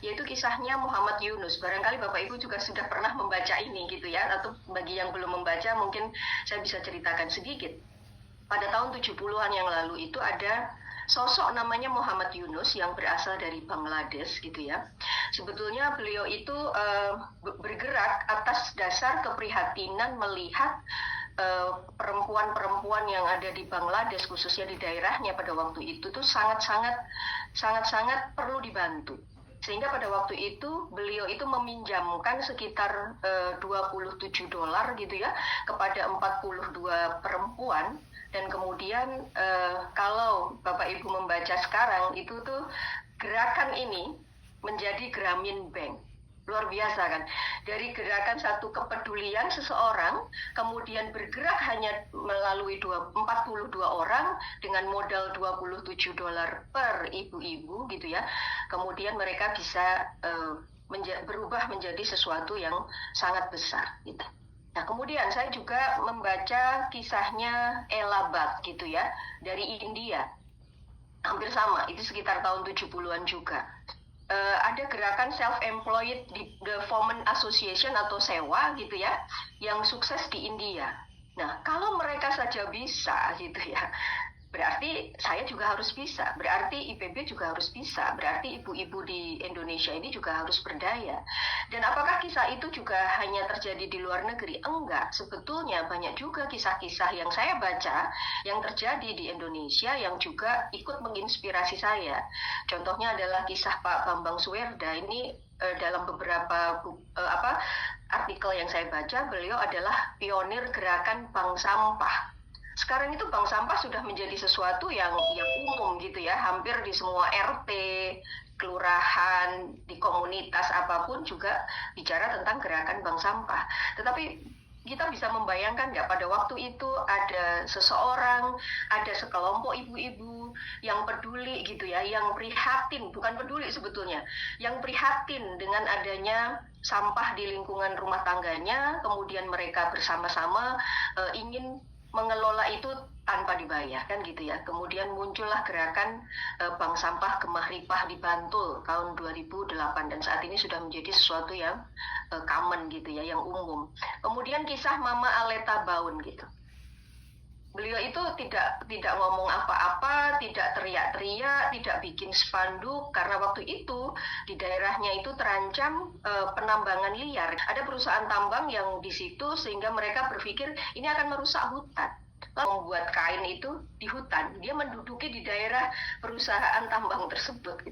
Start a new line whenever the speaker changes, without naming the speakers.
yaitu kisahnya Muhammad Yunus. Barangkali Bapak Ibu juga sudah pernah membaca ini gitu ya, atau bagi yang belum membaca mungkin saya bisa ceritakan sedikit. Pada tahun 70-an yang lalu itu ada sosok namanya Muhammad Yunus yang berasal dari Bangladesh gitu ya. Sebetulnya beliau itu bergerak atas dasar keprihatinan melihat perempuan-perempuan yang ada di Bangladesh, khususnya di daerahnya pada waktu itu tuh sangat-sangat perlu dibantu. Sehingga pada waktu itu beliau itu meminjamkan sekitar $27 gitu ya kepada 42 perempuan. Dan kemudian kalau Bapak Ibu membaca sekarang itu tuh gerakan ini menjadi Grameen Bank. Luar biasa kan, dari gerakan satu kepedulian seseorang kemudian bergerak hanya melalui 42 orang dengan modal $27 per ibu-ibu gitu ya. Kemudian mereka bisa berubah menjadi sesuatu yang sangat besar gitu. Nah, kemudian saya juga membaca kisahnya Ella Bhatt gitu ya, dari India. Hampir sama, itu sekitar tahun 70-an juga. Ada gerakan self-employed Women Association atau SEWA gitu ya, yang sukses di India. Nah, kalau mereka saja bisa gitu ya, berarti saya juga harus bisa, berarti IPB juga harus bisa, berarti ibu-ibu di Indonesia ini juga harus berdaya. Dan apakah kisah itu juga hanya terjadi di luar negeri? Enggak, sebetulnya banyak juga kisah-kisah yang saya baca yang terjadi di Indonesia yang juga ikut menginspirasi saya. Contohnya adalah kisah Pak Bambang Suwerda. Ini dalam beberapa artikel yang saya baca, beliau adalah pionir gerakan bank sampah. Sekarang itu bank sampah sudah menjadi sesuatu yang umum gitu ya, hampir di semua RT, kelurahan, di komunitas apapun juga bicara tentang gerakan bank sampah. Tetapi kita bisa membayangkan nggak pada waktu itu ada seseorang, ada sekelompok ibu-ibu yang peduli gitu ya, yang prihatin, bukan peduli sebetulnya, yang prihatin dengan adanya sampah di lingkungan rumah tangganya, kemudian mereka bersama-sama ingin mengelola itu tanpa dibayar kan gitu ya. Kemudian muncullah gerakan bank sampah Gemah Ripah di Bantul tahun 2008 dan saat ini sudah menjadi sesuatu yang common gitu ya, yang umum. Kemudian kisah Mama Aleta Baun gitu. Beliau itu tidak ngomong apa-apa, tidak teriak-teriak, tidak bikin spanduk karena waktu itu di daerahnya itu terancam penambangan liar. Ada perusahaan tambang yang di situ sehingga mereka berpikir ini akan merusak hutan. Lalu membuat kain itu di hutan. Dia menduduki di daerah perusahaan tambang tersebut.